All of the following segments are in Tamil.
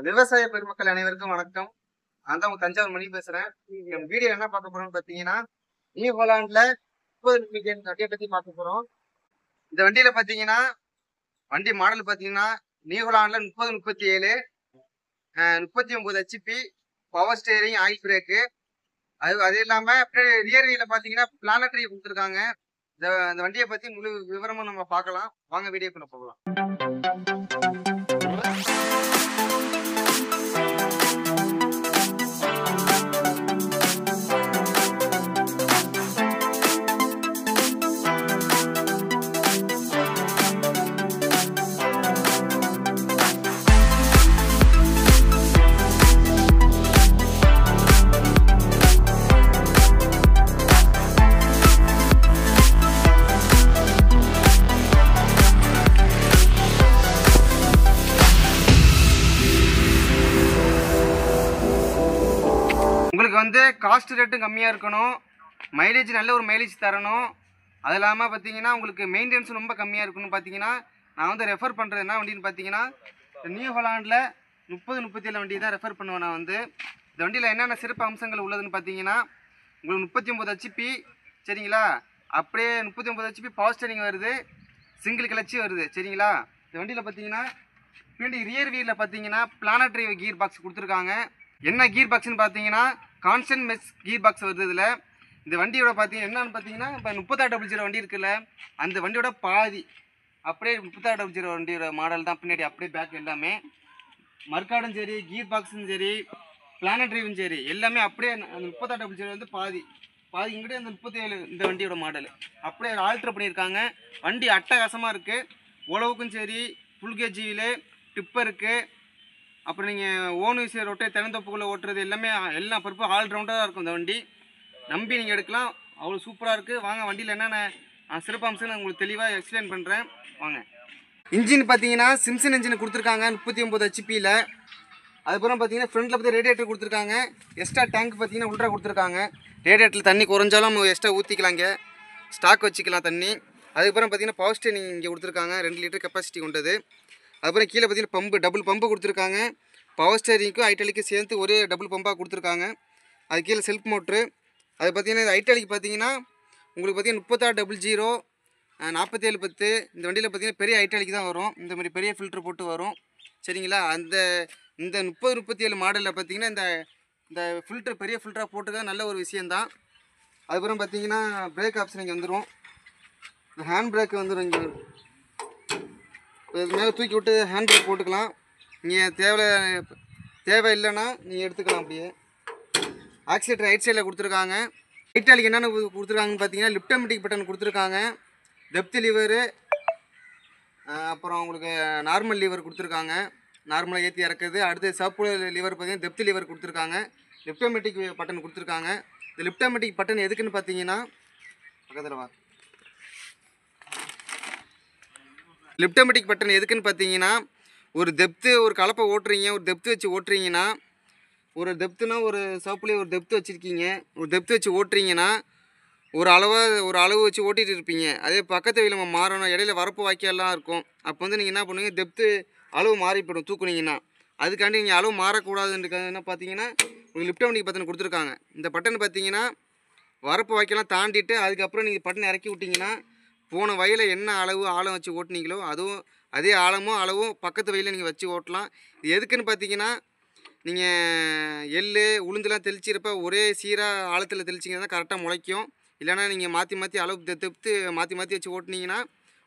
விவசாய பெருமக்கள் அனைவருக்கும் வணக்கம். நான் தான் உங்க தஞ்சாவூர் மணி பேசுறேன். நம்ம வீடியோ என்ன பார்க்க போறோம்னு பாத்தீங்கன்னா, நியூ ஹாலாண்ட்ல 30 மில்லியன் வண்டியை பத்தி பார்க்க போறோம். இந்த வண்டியில பாத்தீங்கன்னா, வண்டி மாடல் பாத்தீங்கன்னா நியூ ஹாலாண்ட்ல 3037 39 HP, power steering, oil brake. அது இல்லாம ரியர் வீல பாத்தீங்கன்னா பிளானட்டரி கொடுத்துருக்காங்க. இந்த வண்டியை பத்தி முழு விவரமும் நம்ம பார்க்கலாம். வாங்க வீடியோக்குள்ள போகலாம். உங்களுக்கு வந்து காஸ்ட் ரேட்டும் கம்மியாக இருக்கணும், மைலேஜ் நல்ல ஒரு மைலேஜ் தரணும். அது இல்லாமல் பார்த்தீங்கன்னா உங்களுக்கு மெயின்டெனன்ஸும் ரொம்ப கம்மியாக இருக்கணும்னு பார்த்தீங்கன்னா நான் வந்து ரெஃபர் பண்ணுறது என்ன வண்டின்னு பார்த்தீங்கன்னா நியூ ஹாலாண்டில் 37 வண்டி தான் ரெஃபர் பண்ணுவேன். நான் வந்து இந்த வண்டியில் என்னென்ன சிறப்பு அம்சங்கள் உள்ளதுன்னு பார்த்தீங்கன்னா உங்களுக்கு 39 ஹெச்பி சரிங்களா, அப்படியே 39 ஹெச்பி பவர் ஸ்டேரிங் வருது, சிங்கிள் கிளச்சி வருது சரிங்களா. இந்த வண்டியில் பார்த்தீங்கன்னா பின்னாடி ரியர் வீலில் பார்த்தீங்கன்னா பிளானட்டரி கீர் பாக்ஸ் கொடுத்துருக்காங்க. என்ன கீர் பாக்ஸ்ன்னு பார்த்தீங்கன்னா கான்ஸ்டன்ட் மெஸ் கீர் பாக்ஸ் வருது இதில். இந்த வண்டியோட பார்த்தீங்கன்னா என்னன்னு பார்த்தீங்கன்னா இப்போ 3600 வண்டி இருக்குல்ல, அந்த வண்டியோட பாதி அப்படியே 3600 வண்டியோட மாடல் தான். பின்னாடி அப்படியே பேக் எல்லாமே மர்க்காடும் சரி, கீர் பாக்ஸும் சரி, பிளானட்ரியும் சரி, எல்லாமே அப்படியே அந்த 3600 வந்து பாதி இங்கிட்டே அந்த 37 இந்த வண்டியோட மாடல் அப்படியே ஆல்ட்ரு பண்ணியிருக்காங்க. வண்டி அட்டகாசமாக இருக்குது. உழவுக்கும் சரி, ஃபுல் கேஜ் வீலு, டிப்பருக்கு, அப்புறம் நீங்கள் ஓன் யூஸ் ரொட்டை தென்னந்தோப்புக்குள்ளே ஓட்டுறது எல்லாமே எல்லா பருப்பும் ஆல்ரவுண்டாக இருக்கும். இந்த வண்டி நம்பி நீங்கள் எடுக்கலாம், அவ்வளோ சூப்பராக இருக்குது. வாங்க வண்டியில் என்னென்ன சிறப்பு அம்சம்னு உங்களுக்கு தெளிவாக எக்ஸ்பிளைன் பண்ணுறேன் வாங்க. இன்ஜின் பார்த்தீங்கன்னா சிம்சன் இன்ஜின் கொடுத்துருக்காங்க 39 ஹெச்பியில். அதுக்கப்புறம் பார்த்தீங்கன்னா ஃப்ரண்ட்டில் பார்த்து ரேடியேட்டர் கொடுத்துருக்காங்க. எக்ஸ்ட்ரா டேங்க் பார்த்தீங்கன்னா உள்ட்ரா கொடுத்துருக்காங்க. ரேடியேட்டரில் தண்ணி குறைஞ்சாலும் நம்ம எக்ஸ்ட்ரா ஊற்றிக்கலாங்க, ஸ்டாக் வச்சுக்கலாம் தண்ணி. அதுக்கப்புறம் பார்த்தீங்கன்னா பவர் ஸ்டேரிங் இங்கே கொடுத்துருக்காங்க, 2 லிட்டர் கெப்பாசிட்டி கொண்டது. அதுக்கப்புறம் கீழே பார்த்தீங்கன்னா பம்பு, டபுள் பம்பு கொடுத்துருக்காங்க. பவர் ஸ்டேரிங்க்கும் ஐட்டாலிக்கும் சேர்த்து ஒரே டபுள் பம்பாக கொடுத்துருக்காங்க. அது கீழே செல்ஃப் மோட்ரு. அது பார்த்தீங்கன்னா ஐட்டாலிக்கு பார்த்தீங்கன்னா உங்களுக்கு பார்த்தீங்கன்னா 3600 4710. இந்த வண்டியில் பார்த்தீங்கன்னா பெரிய ஐட்டாலிக்கு தான் வரும், இந்த மாதிரி பெரிய ஃபில்ட்ரு போட்டு வரும் சரிங்களா. இந்த 3037 மாடலில் பார்த்தீங்கன்னா இந்த ஃபில்ட்ரு பெரிய ஃபில்டராக போட்டுக்க நல்ல ஒரு விஷயந்தான். அதுக்கப்புறம் பார்த்தீங்கன்னா பிரேக் ஆப்ஷன் இங்கே வந்துடும், ஹேண்ட் பிரேக் வந்துடும். இங்கே மேலே தூக்கி விட்டு ஹேண்ட் பிரேக் போட்டுக்கலாம். நீங்கள் தேவை இல்லைன்னா நீங்கள் எடுத்துக்கலாம் அப்படியே. ஆக்சிலேட்டர் ரைட் சைடில் கொடுத்துருக்காங்க. ஐட்டாலிக்கு என்னென்ன கொடுத்துருக்காங்கன்னு பார்த்தீங்கன்னா லிப்டமெட்டிக் பட்டன் கொடுத்துருக்காங்க, டெப்த் லிவரு, அப்புறம் உங்களுக்கு நார்மல் லிவர் கொடுத்துருக்காங்க, நார்மலாக ஏற்றி இறக்குது. அடுத்து சப்பு லிவர் பார்த்தீங்கன்னா டெப்த் லிவர் கொடுத்துருக்காங்க, லிப்டமெட்டிக் பட்டன் கொடுத்துருக்காங்க. இந்த லிப்டமெட்டிக் பட்டன் எதுக்குன்னு பார்த்தீங்கன்னா பக்கத்தில் வா லிப்டமெட்டிக் பட்டன் எதுக்குன்னு பார்த்தீங்கன்னா ஒரு டெப்த்து, ஒரு கலப்பை ஓட்டுறீங்க, ஒரு டெப்த்து வச்சு ஓட்டுறீங்கன்னா, ஒரு டெப்த்துனா ஒரு சவுப்புலேயே ஒரு டெப்த்து வச்சுருக்கீங்க, ஒரு டெப்த்து வச்சு ஓட்டுறீங்கன்னா ஒரு அளவு வச்சு ஓட்டிகிட்டு இருப்பீங்க. அதே பக்கத்து வழியில் நம்ம மாறணும், இடையில வரப்பு வாய்க்காலாம் இருக்கும். அப்போ வந்து நீங்கள் என்ன பண்ணுவீங்க, டெப்த்து அளவு மாறி போய்டும் தூக்குனீங்கன்னா. அதுக்காண்டி நீங்கள் அளவு மாறக்கூடாதுன்னு என்ன பார்த்தீங்கன்னா ஒரு லிப்டமெட்டிக் பட்டன் கொடுத்துருக்காங்க. இந்த பட்டன் பார்த்தீங்கன்னா வரப்பு வாய்க்கெல்லாம் தாண்டிட்டு அதுக்கப்புறம் நீங்கள் பட்டன் இறக்கி விட்டிங்கன்னா போன வயலில் என்ன அளவு ஆழம் வச்சு ஓட்டினீங்களோ அதுவும் அதே ஆழமும் அளவும் பக்கத்து வயலில் நீங்கள் வச்சு ஓட்டலாம். இது எதுக்குன்னு பார்த்தீங்கன்னா நீங்கள் உளுந்துலாம் தெளிச்சிருப்ப ஒரே சீராக ஆழத்தில் தெளிச்சிங்கன்னா தான் கரெக்டாக முளைக்கும். இல்லைனா நீங்கள் மாற்றி அளவு தெப்த்து மாற்றி வச்சு ஓட்டினீங்கன்னா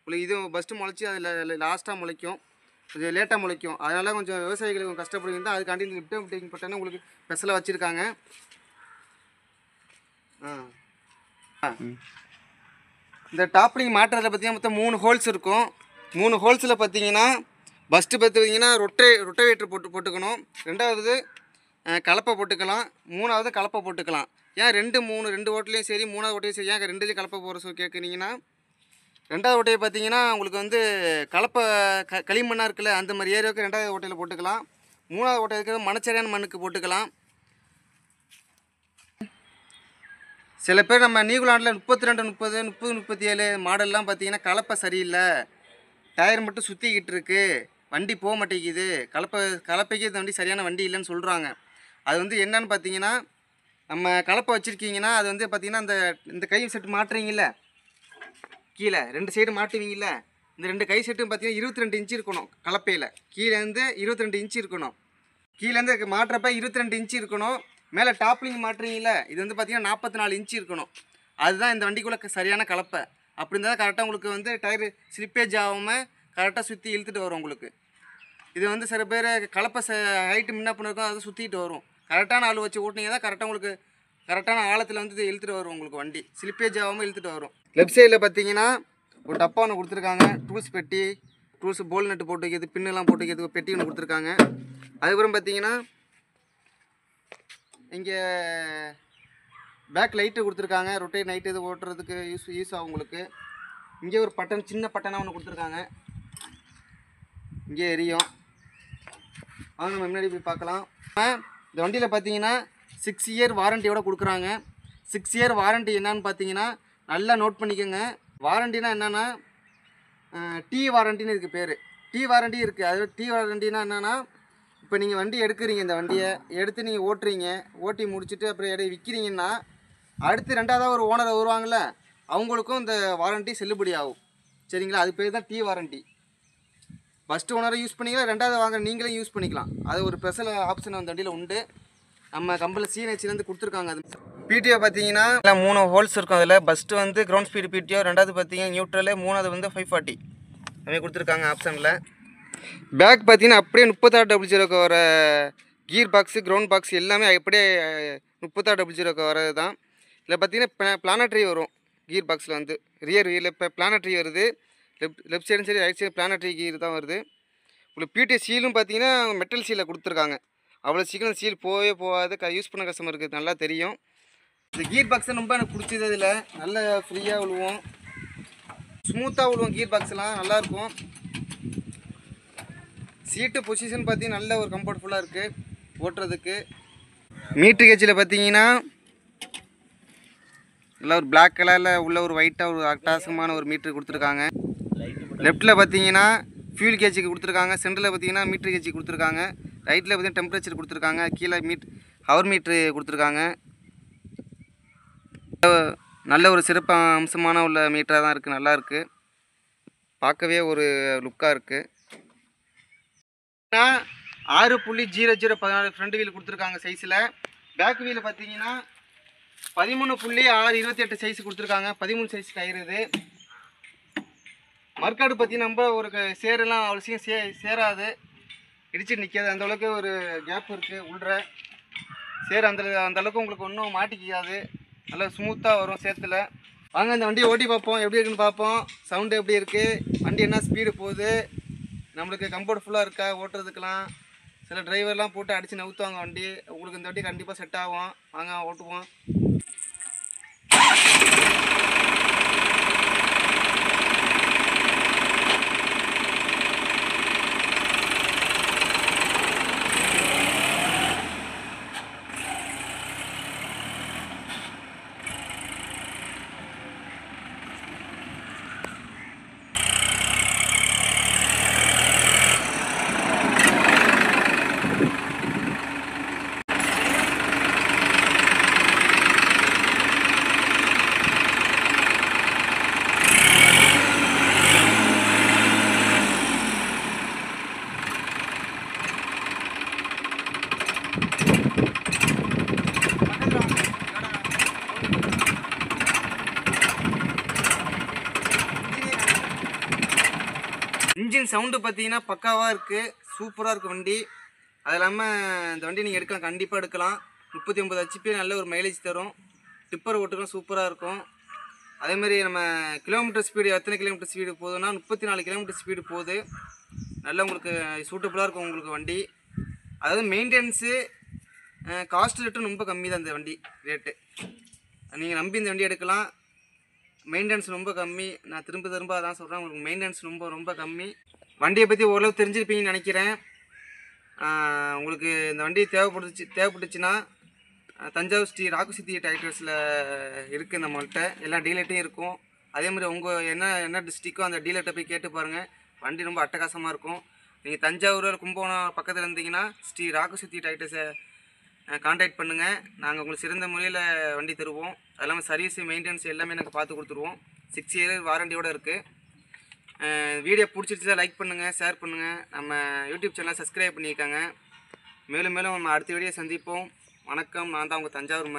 உங்களுக்கு இது ஃபஸ்ட்டு முளைச்சி அதில் லாஸ்ட்டாக முளைக்கும், கொஞ்சம் லேட்டாக முளைக்கும். அதனால் கொஞ்சம் விவசாயிகளுக்கு கஷ்டப்படுவீங்க தான். அதுக்காண்டி இந்த லிப்டமெட்டிக் பட்டனை உங்களுக்கு ஸ்பெஷலாக வச்சுருக்காங்க. இந்த டாப்லிங் மாட்டுறதுல பார்த்தீங்கன்னா மொத்தம் 3 ஹோல்ஸ் இருக்கும். 3 ஹோல்ஸில் பார்த்தீங்கன்னா ஃபஸ்ட்டு பார்த்தீங்கன்னா ரொட்டவேட்டர் போட்டுக்கணும். ரெண்டாவது கலப்பை போட்டுக்கலாம், மூணாவது கலப்பை போட்டுக்கலாம். ஏன் 2 ஓட்டிலையும் சரி, 3வது ஓட்டையும் சரி, ஏன் 2லேயும் கலப்பை போகிற கேட்குறீங்கன்னா, 2வது ஓட்டையை பார்த்தீங்கன்னா உங்களுக்கு வந்து கலப்பை களிமண்ணாக இருக்குல்ல, அந்த மாதிரி ஏரியாவுக்கு 2வது ஓட்டையில் போட்டுக்கலாம். 3வது ஓட்டை இருக்கிறது மணச்சரியான மண்ணுக்கு போட்டுக்கலாம். சில பேர் நம்ம நியூலாண்டில் 32 30 30 37 மாடல்லாம் பார்த்தீங்கன்னா கலப்பை சரியில்லை, டயர் மட்டும் சுற்றிக்கிட்டு இருக்குது, வண்டி போக மாட்டேங்குது, கலப்பைக்கு இந்த வண்டி சரியான வண்டி இல்லைன்னு சொல்கிறாங்க. அது வந்து என்னன்னு பார்த்தீங்கன்னா, நம்ம கலப்பை வச்சுருக்கீங்கன்னா அது வந்து பார்த்திங்கன்னா இந்த கை செட்டு மாட்டுறீங்கல்ல, கீழே 2 சைடு மாட்டுவீங்கல்ல, இந்த 2 கை செட்டும் பார்த்தீங்கன்னா 22 இன்ச்சு இருக்கணும். கலப்பையில் கீழேருந்து 22 இன்ச்சு இருக்கணும். கீழேருந்து மாட்டுறப்ப 22 இன்ச்சு இருக்கணும். மேலே டாப்லிங் மாட்டுறீங்கல்ல, இது வந்து பார்த்திங்கன்னா 44 இன்ச்சு இருக்கணும். அதுதான் இந்த வண்டிக்குள்ளே சரியான கலப்பை. அப்படி இருந்தால் கரெக்டாக உங்களுக்கு வந்து டயரு ஸ்லிப்பேஜ் ஆகாமல் கரெக்டாக சுற்றி இழுத்துட்டு வரும் உங்களுக்கு. இது வந்து சில பேர் கலப்பை ஹைட்டு முன்ன பண்ண இருக்கும், அதை சுற்றிட்டு வரும். கரெக்டான ஆள் வச்சு ஓட்டினீங்க தான் கரெக்டாக உங்களுக்கு கரெக்டான ஆழத்தில் வந்து இது இழுத்துட்டு வரும். உங்களுக்கு வண்டி ஸ்லிப்பேஜ் ஆகாமல் இழுத்துட்டு வரும். லெஃப்ட் சைடில் பார்த்தீங்கன்னா ஒரு டப்பா ஒன்று கொடுத்துருக்காங்க. டூல்ஸ் பெட்டி, டூல்ஸ் போல் நட்டு போட்டு வைக்கிறது, பின்னெல்லாம் போட்டு வைக்கிறதுக்கு பெட்டி ஒன்று கொடுத்துருக்காங்க. அதுக்கப்புறம் பார்த்தீங்கன்னா இங்கே பேக் லைட்டு கொடுத்துருக்காங்க. ரொட்டேட் நைட்டு இது ஓட்டுறதுக்கு யூஸ் ஆகும் உங்களுக்கு. இங்கே ஒரு பட்டன், சின்ன பட்டனாக ஒன்று கொடுத்துருக்காங்க. இங்கே எரியும். அவங்க நம்ம முன்னாடி போய் பார்க்கலாம். இந்த வண்டியில் பார்த்தீங்கன்னா 6 இயர் வாரண்டியோட கொடுக்குறாங்க. 6 இயர் வாரண்டி என்னன்னு பார்த்தீங்கன்னா நல்லா நோட் பண்ணிக்கோங்க. வாரண்டினா என்னென்னா டி வாரண்டின்னு இருக்குது பேர். டி வாரண்டி இருக்குது. அது டி வாரண்டினா என்னென்னா, இப்போ நீங்கள் வண்டி எடுக்கிறீங்க, இந்த வண்டியை எடுத்து நீங்கள் ஓட்டுறீங்க, ஓட்டி முடிச்சுட்டு அப்புறம் விற்கிறீங்கன்னா அடுத்து 2ஆவதாக ஒரு ஓனர் வருவாங்கள்ல, அவங்களுக்கும் இந்த வாரண்டி செல்லுபடி ஆகும். சரிங்களா? அது பேர் தான் டி வாரண்டி. ஃபஸ்ட்டு ஓனரை யூஸ் பண்ணிக்கலாம், 2ஆவது வாங்க நீங்களே யூஸ் பண்ணிக்கலாம். அது ஒரு ஸ்பெஷல் ஆப்ஷன் அந்த வண்டியில் உண்டு. நம்ம கம்பெனியில் சிஎன்ஹெச்லேருந்து கொடுத்துருக்காங்க. அது பிடிஓ பார்த்தீங்கன்னா 3 ஹோல்ஸ் இருக்கும். அதில் ஃபஸ்ட்டு வந்து கிரவுண்ட் ஸ்பீடு பிடிஓ, 2ஆவது பார்த்தீங்கன்னா நியூட்ரலு, 3ஆவது வந்து 540 அதுமாதிரி கொடுத்துருக்காங்க ஆப்ஷனில். பேக் பார்த்தீங்கன்னா அப்படியே 3600க்கு வர கீர் பாக்ஸு, கிரவுண்ட் பாக்ஸ் எல்லாமே அப்படியே 3600க்கு வரது தான். இதில் பார்த்தீங்கன்னா பிளானட்ரி வரும். கீர் பாக்ஸில் வந்து ரியர் வீலில் இப்போ பிளானட்ரி வருது. லெஃப்ட் சைடும் சரி ரைட் சைடு பிளானட்ரி கீர் தான் வருது. உங்களுக்கு பிடிஓ சீலும் பார்த்தீங்கன்னா மெட்டல் சீலை கொடுத்துருக்காங்க. அவ்வளோ சீக்கிரம் சீல் போகவே போகாது. யூஸ் பண்ண கஸ்டமருக்கு நல்லா தெரியும். இந்த கீர் பாக்ஸை ரொம்ப எனக்கு பிடிச்சது. இதில் நல்ல ஃப்ரீயாக விழுவோம், ஸ்மூத்தாக விழுவோம். கீர் பாக்ஸ்லாம் நல்லாயிருக்கும். சீட்டு பொசிஷன் பார்த்தீங்கன்னா நல்ல ஒரு கம்ஃபர்ட்ஃபுல்லாக இருக்குது ஓட்டுறதுக்கு. மீட்ரு கேஜில் பார்த்தீங்கன்னா நல்லா ஒரு பிளாக் கலரில் உள்ள ஒரு ஒயிட்டாக ஒரு அட்டாசமான ஒரு மீட்ரு கொடுத்துருக்காங்க. லெஃப்ட்டில் பார்த்தீங்கன்னா ஃபியூல் கேஜுக்கு கொடுத்துருக்காங்க. சென்டரில் பார்த்தீங்கன்னா மீட்ரு கேஜி கொடுத்துருக்காங்க. ரைட்டில் பார்த்தீங்கன்னா டெம்பரேச்சர் கொடுத்துருக்காங்க. கீழே ஹவர் மீட்ரு கொடுத்துருக்காங்க. நல்ல ஒரு சிறப்பு அம்சமான உள்ள மீட்டராக தான் இருக்குது. நல்லா இருக்குது, பார்க்கவே ஒரு லுக்காக இருக்குது. 6.0016 ஃப்ரண்ட் வீல் கொடுத்துருக்காங்க சைஸில். பேக் வீல் பார்த்தீங்கன்னா 13.628 சைஸ் கொடுத்துருக்காங்க. 13 சைஸ் டயர் இது. மர்க்காடு பார்த்தீங்கன்னா நம்ம ஒரு சேரெல்லாம் அவ்வளோ சீக்கிரம் சேராது, இடிச்சு நிற்காது. அந்தளவுக்கு ஒரு கேப் இருக்குது. உள்ள சேர் அந்தளவுக்கு உங்களுக்கு ஒன்றும் மாட்டிக்காது. நல்லா ஸ்மூத்தாக வரும் சேத்துல. வாங்க இந்த வண்டியை ஓட்டி பார்ப்போம், எப்படி இருக்குன்னு பார்ப்போம். சவுண்டு எப்படி இருக்குது, வண்டி என்ன ஸ்பீடு போகுது, நம்மளுக்கு கம்ஃபர்ட்ஃபுல்லாக இருக்கா ஓட்டுறதுக்கெலாம். சில டிரைவர்லாம் போட்டு அடித்து நவுத்துவாங்க வண்டி. உங்களுக்கு இந்த வண்டி கண்டிப்பாக செட் ஆகும். வாங்க ஓட்டுவோம். இன்ஜின் சவுண்டு பார்த்தீங்கன்னா பக்காவாக இருக்குது, சூப்பராக இருக்குது வண்டி. அது இல்லாமல் இந்த வண்டி நீங்கள் எடுக்கலாம், கண்டிப்பாக எடுக்கலாம். 39 HP நல்ல ஒரு மைலேஜ் தரும். டிப்பர் ஓட்டுக்கலாம், சூப்பராக இருக்கும். அதேமாதிரி நம்ம கிலோமீட்டர் ஸ்பீடு எத்தனை கிலோமீட்டர் ஸ்பீடு போகுதுன்னா 34 கிலோமீட்டர் ஸ்பீடு போகுது. நல்லா உங்களுக்கு சூட்டபுளாக இருக்கும் உங்களுக்கு வண்டி. அதாவது மெயின்டெனன்ஸு காஸ்ட் ரேட்டும் ரொம்ப கம்மி தான் இந்த வண்டி ரேட்டு. நீங்கள் நம்பி இந்த வண்டி எடுக்கலாம். மெயின்டெனன்ஸ் ரொம்ப கம்மி. நான் திரும்ப அதான் சொல்கிறேன், உங்களுக்கு மெயின்டெனன்ஸ் ரொம்ப கம்மி. வண்டியை பற்றி ஓரளவு தெரிஞ்சிருப்பீங்கன்னு நினைக்கிறேன். உங்களுக்கு இந்த வண்டி தேவைப்பட்டுச்சுன்னா தஞ்சாவூர் ஸ்ரீ ராகுசித்தி டிராக்டர்ஸில் இருக்குது நம்மள்கிட்ட. எல்லா டீலர்ட்டையும் இருக்கும். அதே மாதிரி உங்கள் என்ன டிஸ்ட்ரிக்கோ அந்த டீலர்கிட்ட போய் கேட்டு பாருங்கள். வண்டி ரொம்ப அட்டகாசமாக இருக்கும். நீங்கள் தஞ்சாவூர் கும்பகோணம் பக்கத்தில் இருந்தீங்கன்னா ஸ்ரீ ராகசக்தி டைட்டஸை கான்டாக்ட் பண்ணுங்கள். நாங்கள் உங்களுக்கு சிறந்த முறையில் வண்டி தருவோம். அது இல்லாமல் சர்வீஸ் மெயின்டெனன்ஸ் எல்லாமே நாங்கள் பார்த்து கொடுத்துருவோம். 6 இயர் வாரண்டியோடு இருக்குது. வீடியோ பிடிச்சிருச்சா லைக் பண்ணுங்கள், ஷேர் பண்ணுங்கள். நம்ம யூடியூப் சேனலை சப்ஸ்கிரைப் பண்ணியிருக்காங்க. மேலும் மேலும் நம்ம அடுத்த வீடியோ சந்திப்போம். வணக்கம். நான் தான் உங்கள் தஞ்சாவூர்